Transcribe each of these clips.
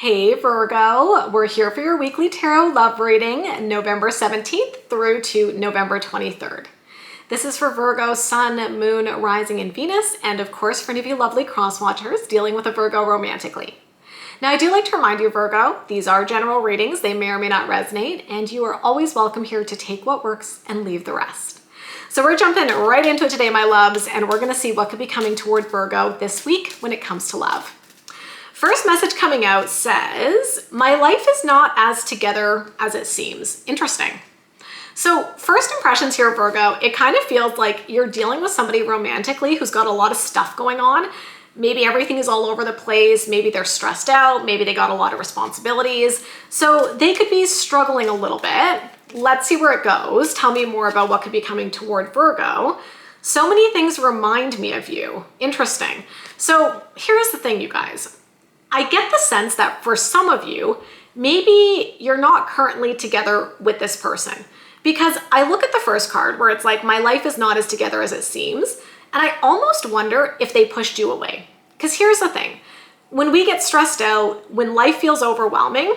Hey Virgo, we're here for your weekly tarot love reading, November 17th through to November 23rd. This is for Virgo Sun, Moon, Rising, and Venus, and of course for any of you lovely cross watchers dealing with a Virgo romantically. Now I do like to remind you, Virgo, these are general readings. They may or may not resonate, and you are always welcome here to take what works and leave the rest. So we're jumping right into it today, my loves, and we're gonna see what could be coming toward Virgo this week when it comes to love. First message coming out says, my life is not as together as it seems. Interesting. So first impressions here, Virgo, it kind of feels like you're dealing with somebody romantically who's got a lot of stuff going on. Maybe everything is all over the place. Maybe they're stressed out. Maybe they got a lot of responsibilities. So they could be struggling a little bit. Let's see where it goes. Tell me more about what could be coming toward Virgo. So many things remind me of you. Interesting. So here's the thing, you guys. I get the sense that for some of you, maybe you're not currently together with this person, because I look at the first card where it's like, my life is not as together as it seems. And I almost wonder if they pushed you away. Because here's the thing, when we get stressed out, when life feels overwhelming,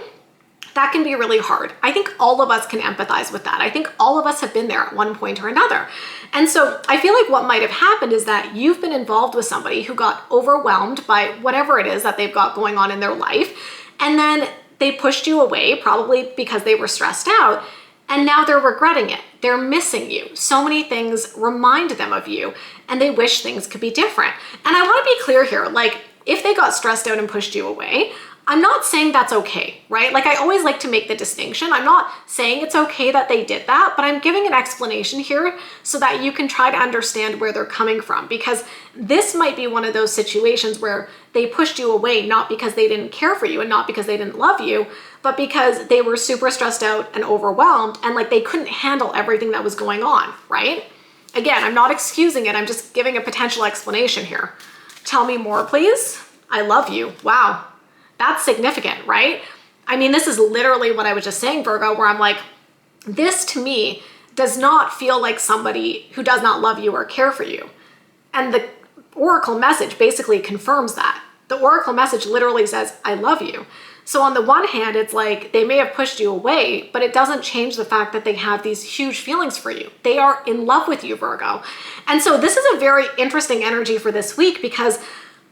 that can be really hard. I think all of us can empathize with that. I think all of us have been there at one point or another. And so I feel like what might have happened is that you've been involved with somebody who got overwhelmed by whatever it is that they've got going on in their life. And then they pushed you away, probably because they were stressed out. And now they're regretting it. They're missing you. So many things remind them of you and they wish things could be different. And I want to be clear here, like if they got stressed out and pushed you away, I'm not saying that's okay, right? Like I always like to make the distinction. I'm not saying it's okay that they did that, but I'm giving an explanation here so that you can try to understand where they're coming from, because this might be one of those situations where they pushed you away, not because they didn't care for you and not because they didn't love you, but because they were super stressed out and overwhelmed and like they couldn't handle everything that was going on, right? Again, I'm not excusing it. I'm just giving a potential explanation here. Tell me more, please. I love you. Wow. That's significant, right? I mean, this is literally what I was just saying, Virgo, where I'm like, this to me does not feel like somebody who does not love you or care for you. And the oracle message basically confirms that. The oracle message literally says, I love you. So on the one hand, it's like they may have pushed you away, but it doesn't change the fact that they have these huge feelings for you. They are in love with you, Virgo. And so this is a very interesting energy for this week, because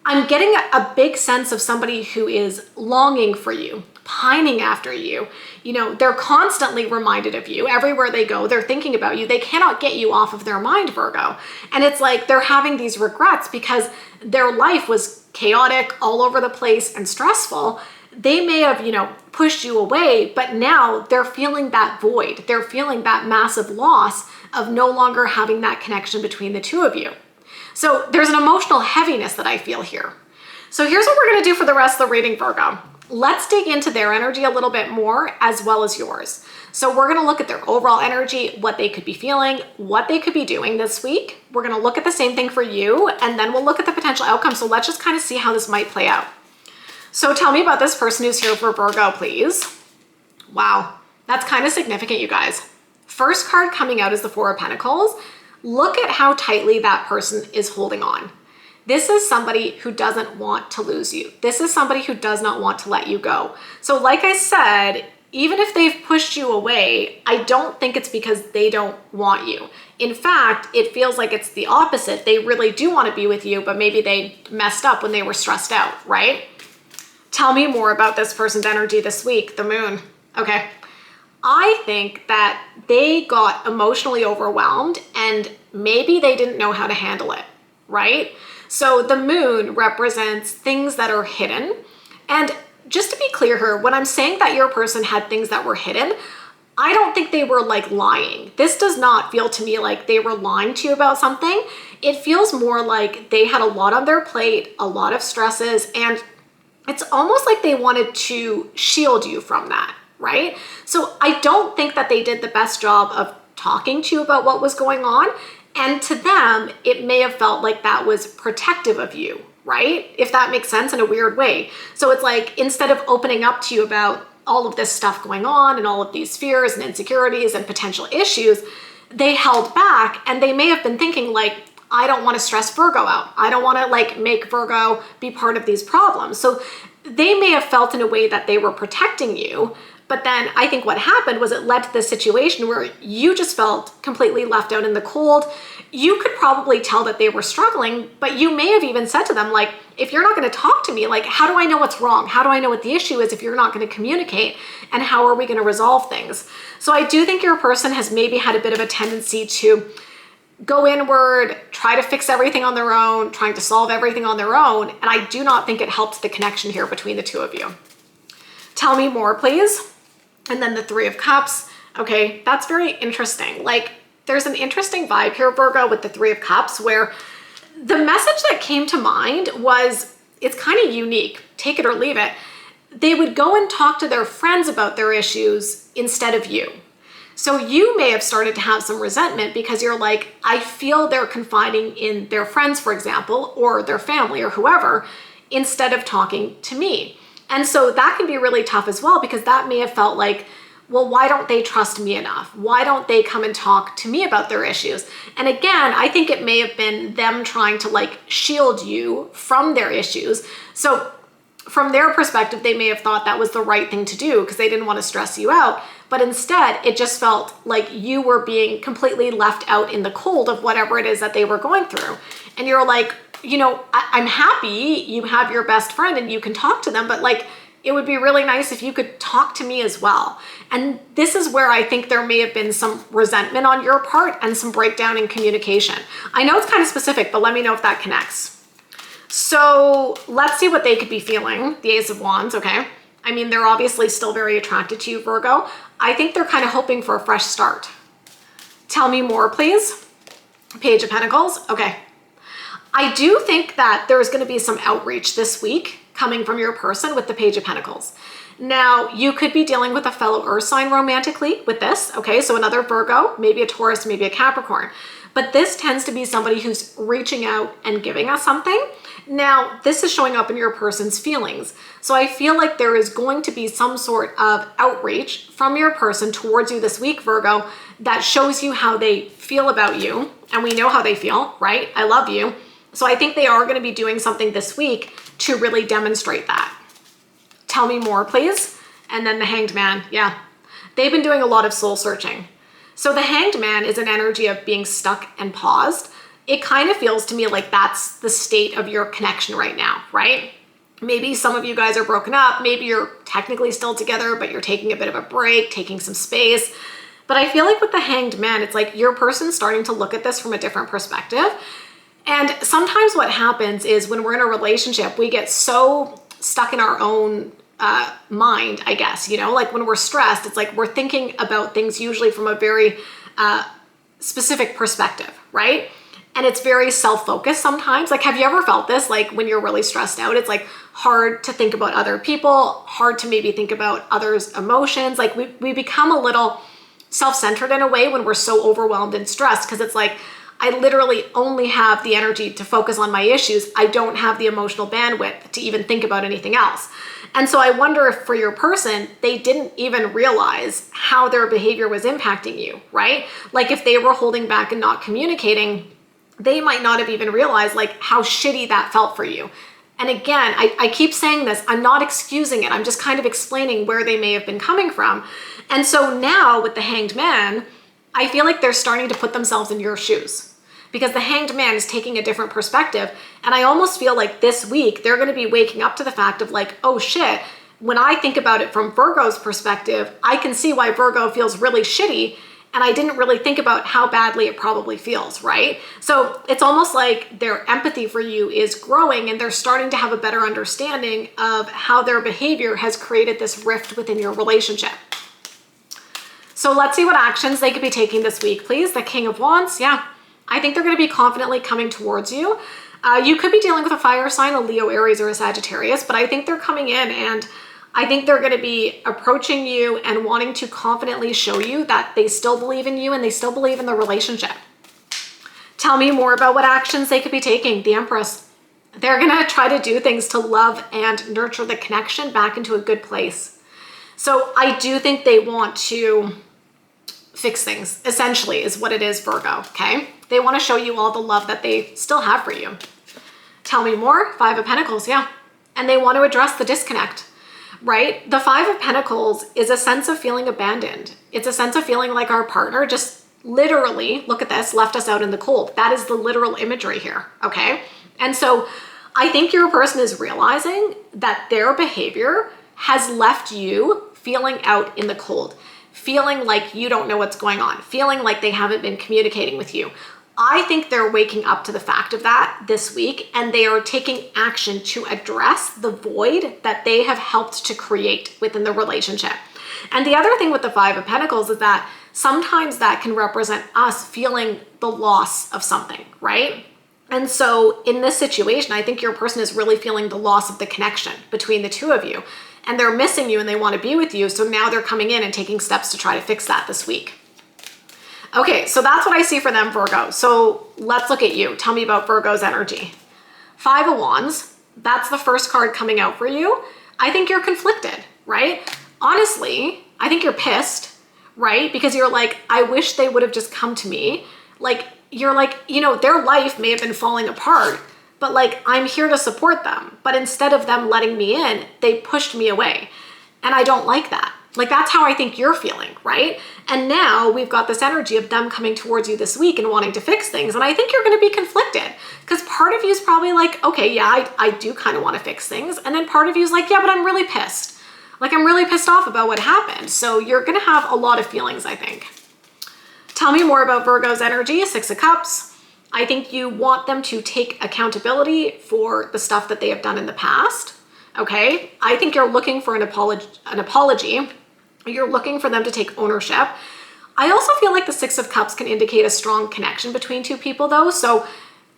I'm getting a big sense of somebody who is longing for you, pining after you. You know, they're constantly reminded of you. Everywhere they go, they're thinking about you. They cannot get you off of their mind, Virgo. And it's like they're having these regrets because their life was chaotic, all over the place, and stressful. They may have, pushed you away, but now they're feeling that void. They're feeling that massive loss of no longer having that connection between the two of you. So there's an emotional heaviness that I feel here. So here's what we're going to do for the rest of the reading, Virgo. Let's dig into their energy a little bit more as well as yours. So we're going to look at their overall energy, what they could be feeling, what they could be doing this week. We're going to look at the same thing for you, and then we'll look at the potential outcome. So let's just kind of see how this might play out. So tell me about this person who's here for Virgo, please. Wow, that's kind of significant, you guys. First card coming out is the Four of Pentacles. Look at how tightly that person is holding on. This is somebody who doesn't want to lose you. This is somebody who does not want to let you go. So like I said, even if they've pushed you away, I don't think it's because they don't want you. In fact, it feels like it's the opposite. They really do want to be with you, but maybe they messed up when they were stressed out, right? Tell me more about this person's energy this week, the moon. Okay. I think that they got emotionally overwhelmed and maybe they didn't know how to handle it, right? So the moon represents things that are hidden. And just to be clear here, when I'm saying that your person had things that were hidden, I don't think they were like lying. This does not feel to me like they were lying to you about something. It feels more like they had a lot on their plate, a lot of stresses, and it's almost like they wanted to shield you from that. Right? So I don't think that they did the best job of talking to you about what was going on. And to them, it may have felt like that was protective of you, right? If that makes sense in a weird way. So it's like, instead of opening up to you about all of this stuff going on and all of these fears and insecurities and potential issues, they held back, and they may have been thinking like, I don't want to stress Virgo out. I don't want to like make Virgo be part of these problems. So they may have felt in a way that they were protecting you, but then I think what happened was it led to this situation where you just felt completely left out in the cold. You could probably tell that they were struggling, but you may have even said to them, like, if you're not going to talk to me, like, how do I know what's wrong? How do I know what the issue is if you're not going to communicate? And how are we going to resolve things? So I do think your person has maybe had a bit of a tendency to go inward, try to fix everything on their own, trying to solve everything on their own. And I do not think it helps the connection here between the two of you. Tell me more, please. And then the Three of Cups. Okay, that's very interesting. Like, there's an interesting vibe here, Virgo, with the Three of Cups, where the message that came to mind was, it's kind of unique, take it or leave it. They would go and talk to their friends about their issues instead of you. So you may have started to have some resentment because you're like, I feel they're confiding in their friends, for example, or their family or whoever, instead of talking to me. And so that can be really tough as well, because that may have felt like, well, why don't they trust me enough? Why don't they come and talk to me about their issues? And again, I think it may have been them trying to like shield you from their issues. So from their perspective, they may have thought that was the right thing to do because they didn't want to stress you out. But instead, it just felt like you were being completely left out in the cold of whatever it is that they were going through. And you're like, you know, I'm happy you have your best friend and you can talk to them, but like, it would be really nice if you could talk to me as well. And this is where I think there may have been some resentment on your part and some breakdown in communication. I know it's kind of specific, but let me know if that connects. So let's see what they could be feeling. The Ace of Wands, okay? I mean, they're obviously still very attracted to you, Virgo. I think they're kind of hoping for a fresh start. Tell me more, please. Page of Pentacles, okay. I do think that there's going to be some outreach this week coming from your person with the Page of Pentacles. Now, you could be dealing with a fellow earth sign romantically with this, okay? So another Virgo, maybe a Taurus, maybe a Capricorn. But this tends to be somebody who's reaching out and giving us something. Now, this is showing up in your person's feelings. So I feel like there is going to be some sort of outreach from your person towards you this week, Virgo, that shows you how they feel about you. And we know how they feel, right? I love you. So I think they are going to be doing something this week to really demonstrate that. Tell me more, please. And then the Hanged Man, yeah. They've been doing a lot of soul searching. So the Hanged Man is an energy of being stuck and paused. It kind of feels to me like that's the state of your connection right now, right? Maybe some of you guys are broken up. Maybe you're technically still together, but you're taking a bit of a break, taking some space. But I feel like with the Hanged Man, it's like your person's starting to look at this from a different perspective. And sometimes what happens is when we're in a relationship, we get so stuck in our own mind, I guess, you know, like when we're stressed, it's like we're thinking about things usually from a very specific perspective, right? And it's very self-focused sometimes. Like, have you ever felt this? Like when you're really stressed out, it's like hard to think about other people, hard to maybe think about others' emotions. Like we become a little self-centered in a way when we're so overwhelmed and stressed, because it's like, I literally only have the energy to focus on my issues. I don't have the emotional bandwidth to even think about anything else. And so I wonder if for your person, they didn't even realize how their behavior was impacting you, right? Like if they were holding back and not communicating, they might not have even realized like how shitty that felt for you. And again, I keep saying this, I'm not excusing it. I'm just kind of explaining where they may have been coming from. And so now with the Hanged Man, I feel like they're starting to put themselves in your shoes, because the Hanged Man is taking a different perspective. And I almost feel like this week, they're going to be waking up to the fact of like, oh shit, when I think about it from Virgo's perspective, I can see why Virgo feels really shitty. And I didn't really think about how badly it probably feels, right? So it's almost like their empathy for you is growing, and they're starting to have a better understanding of how their behavior has created this rift within your relationship. So let's see what actions they could be taking this week, please. The King of Wands, yeah. I think they're going to be confidently coming towards you. You could be dealing with a fire sign, a Leo, Aries, or a Sagittarius, but I think they're coming in and I think they're going to be approaching you and wanting to confidently show you that they still believe in you and they still believe in the relationship. Tell me more about what actions they could be taking. The Empress. They're going to try to do things to love and nurture the connection back into a good place. So I do think they want to fix things, essentially, is what it is, Virgo, okay? They want to show you all the love that they still have for you. Tell me more. Five of Pentacles, yeah. and they want to address the disconnect, right? The Five of Pentacles is a sense of feeling abandoned. It's a sense of feeling like our partner just literally, look at this, left us out in the cold. That is the literal imagery here, okay? And so I think your person is realizing that their behavior has left you feeling out in the cold, feeling like you don't know what's going on, feeling like they haven't been communicating with you. I think they're waking up to the fact of that this week, and they are taking action to address the void that they have helped to create within the relationship. And the other thing with the Five of Pentacles is that sometimes that can represent us feeling the loss of something, right? And so in this situation, I think your person is really feeling the loss of the connection between the two of you, and they're missing you and they want to be with you. So now they're coming in and taking steps to try to fix that this week. Okay, so that's what I see for them, Virgo. So let's look at you. Tell me about Virgo's energy. Five of Wands, that's the first card coming out for you. I think you're conflicted, right? Honestly, I think you're pissed, right? Because you're like, I wish they would have just come to me. Like, you're like, you know, their life may have been falling apart, but like, I'm here to support them. But instead of them letting me in, they pushed me away. And I don't like that. Like, that's how I think you're feeling, right? And now we've got this energy of them coming towards you this week and wanting to fix things. And I think you're going to be conflicted because part of you is probably like, okay, yeah, I do kind of want to fix things. And then part of you is like, yeah, but I'm really pissed. Like, I'm really pissed off about what happened. So you're going to have a lot of feelings, I think. Tell me more about Virgo's energy. Six of Cups. I think you want them to take accountability for the stuff that they have done in the past. Okay. I think you're looking for an apology. You're looking for them to take ownership. I also feel like the Six of Cups can indicate a strong connection between two people though. So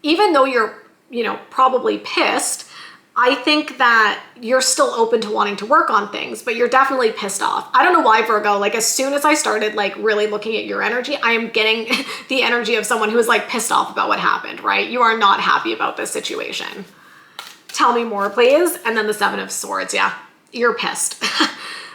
even though you're, you know, probably pissed, I think that you're still open to wanting to work on things, but you're definitely pissed off. I don't know why, Virgo, like as soon as I started like really looking at your energy, I am getting the energy of someone who is like pissed off about what happened, right? You are not happy about this situation. Tell me more, please. And then the Seven of Swords. Yeah, you're pissed.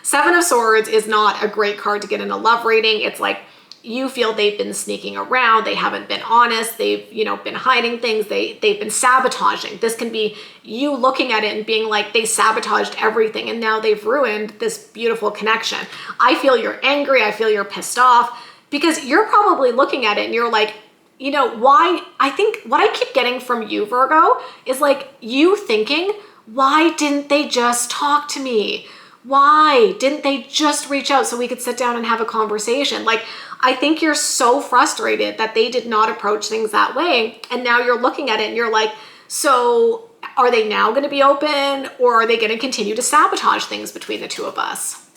Seven of Swords is not a great card to get in a love reading. It's like you feel they've been sneaking around. They haven't been honest. They've, you know, been hiding things. They've been sabotaging. This can be you looking at it and being like, they sabotaged everything and now they've ruined this beautiful connection. I feel you're angry. I feel you're pissed off because you're probably looking at it and you're like, you know, why? I think what I keep getting from you, Virgo, is like you thinking, why didn't they just talk to me? Why didn't they just reach out so we could sit down and have a conversation? Like, I think you're so frustrated that they did not approach things that way. And now you're looking at it and you're like, so are they now going to be open or are they going to continue to sabotage things between the two of us?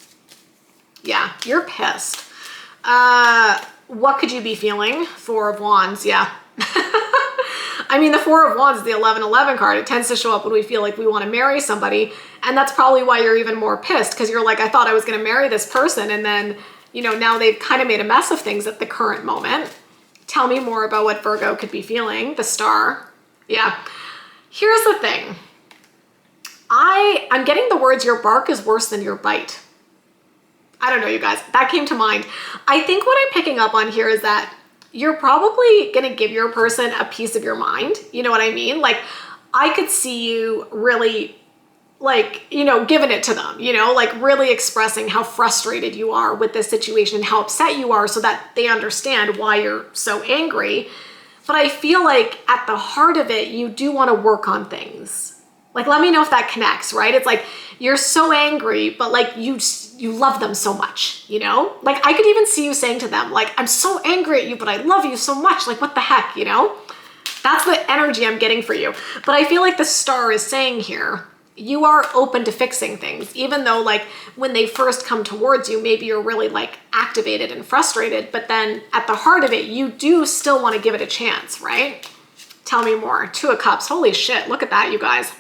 Yeah, you're pissed. What could you be feeling? Four of Wands. Yeah. I mean, the Four of Wands is the 11-11 card. It tends to show up when we feel like we want to marry somebody. And that's probably why you're even more pissed because you're like, I thought I was going to marry this person. And then, you know, now they've kind of made a mess of things at the current moment. Tell me more about what Virgo could be feeling. The Star. Yeah. Here's the thing. I'm getting the words, your bark is worse than your bite. I don't know, you guys. That came to mind. I think what I'm picking up on here is that you're probably going to give your person a piece of your mind. You know what I mean? Like, I could see you really, like, you know, giving it to them, you know, like really expressing how frustrated you are with this situation and how upset you are so that they understand why you're so angry. But I feel like at the heart of it, you do want to work on things. Like, let me know if that connects, right? It's like, you're so angry, but like you love them so much, you know? Like, I could even see you saying to them, like, I'm so angry at you, but I love you so much. Like, what the heck, you know? That's the energy I'm getting for you. But I feel like the Star is saying here, you are open to fixing things, even though like when they first come towards you, maybe you're really like activated and frustrated, but then at the heart of it, you do still want to give it a chance, right? Tell me more. Two of Cups. Holy shit. Look at that, you guys.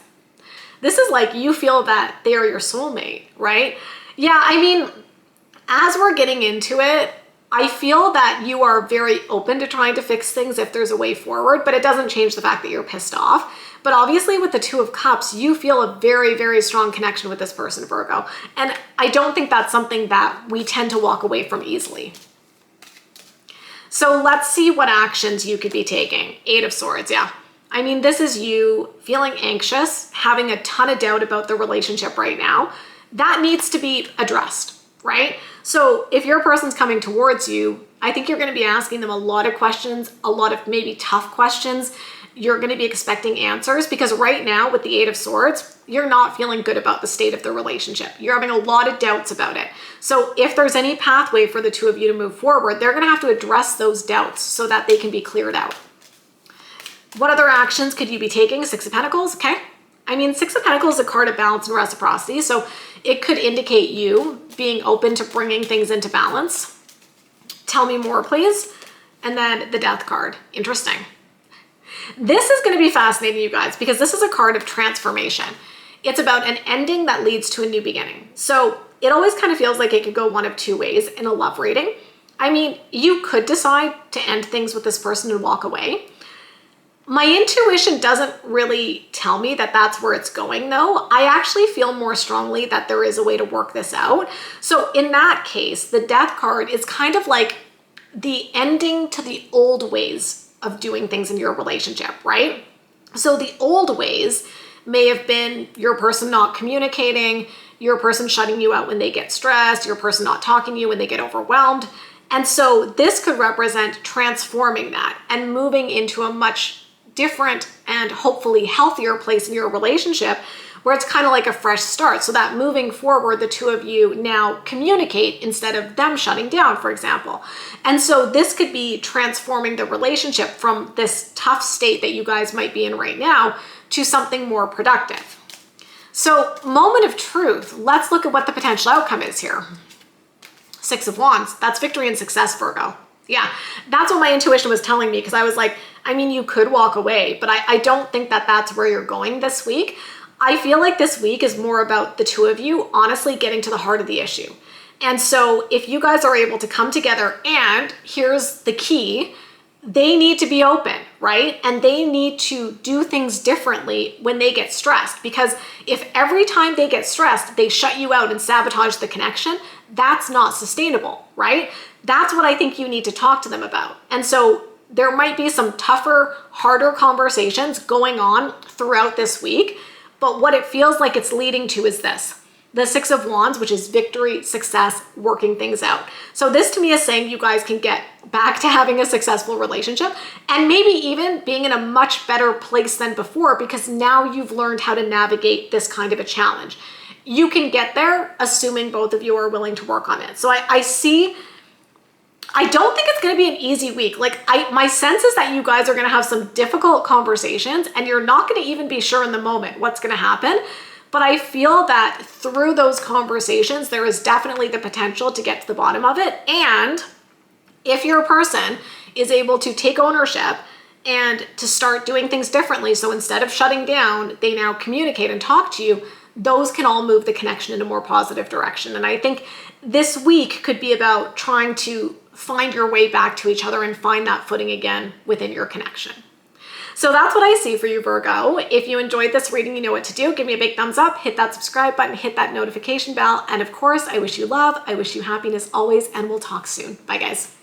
This is like you feel that they are your soulmate, right? Yeah, I mean, as we're getting into it, I feel that you are very open to trying to fix things if there's a way forward, but it doesn't change the fact that you're pissed off. But obviously with the Two of Cups, you feel a very, very strong connection with this person, Virgo. And I don't think that's something that we tend to walk away from easily. So let's see what actions you could be taking. Eight of Swords, yeah. I mean, this is you feeling anxious, having a ton of doubt about the relationship right now. That needs to be addressed, right? So if your person's coming towards you, I think you're going to be asking them a lot of questions, a lot of maybe tough questions. You're going to be expecting answers because right now with the Eight of Swords, you're not feeling good about the state of the relationship. You're having a lot of doubts about it. So if there's any pathway for the two of you to move forward, they're going to have to address those doubts so that they can be cleared out. What other actions could you be taking? Six of Pentacles, okay? I mean, Six of Pentacles is a card of balance and reciprocity, so it could indicate you being open to bringing things into balance. Tell me more, please. And then the Death card. Interesting. This is going to be fascinating, you guys, because this is a card of transformation. It's about an ending that leads to a new beginning. So it always kind of feels like it could go one of two ways in a love reading. I mean, you could decide to end things with this person and walk away. My intuition doesn't really tell me that that's where it's going, though. I actually feel more strongly that there is a way to work this out. So in that case, the Death card is kind of like the ending to the old ways of doing things in your relationship, right? So the old ways may have been your person not communicating, your person shutting you out when they get stressed, your person not talking to you when they get overwhelmed. And so this could represent transforming that and moving into a much different and hopefully healthier place in your relationship where it's kind of like a fresh start. So that moving forward, the two of you now communicate instead of them shutting down, for example. And so this could be transforming the relationship from this tough state that you guys might be in right now to something more productive. So moment of truth, let's look at what the potential outcome is here. Six of Wands, that's victory and success, Virgo. Yeah, that's what my intuition was telling me because I was like, I mean, you could walk away, but I don't think that that's where you're going this week. I feel like this week is more about the two of you honestly getting to the heart of the issue. And so if you guys are able to come together, and here's the key, they need to be open, right? And they need to do things differently when they get stressed, because if every time they get stressed, they shut you out and sabotage the connection, that's not sustainable, right? That's what I think you need to talk to them about. And so there might be some tougher, harder conversations going on throughout this week. But what it feels like it's leading to is this, the Six of Wands, which is victory, success, working things out. So this to me is saying you guys can get back to having a successful relationship and maybe even being in a much better place than before because now you've learned how to navigate this kind of a challenge. You can get there assuming both of you are willing to work on it. So I don't think it's going to be an easy week. Like my sense is that you guys are going to have some difficult conversations and you're not going to even be sure in the moment what's going to happen. But I feel that through those conversations, there is definitely the potential to get to the bottom of it. And if your person is able to take ownership and to start doing things differently, so instead of shutting down, they now communicate and talk to you, those can all move the connection in a more positive direction. And I think this week could be about trying to find your way back to each other and find that footing again within your connection. So that's what I see for you, Virgo. If you enjoyed this reading, you know what to do. Give me a big thumbs up, hit that subscribe button, hit that notification bell. And of course, I wish you love, I wish you happiness always, and we'll talk soon. Bye, guys.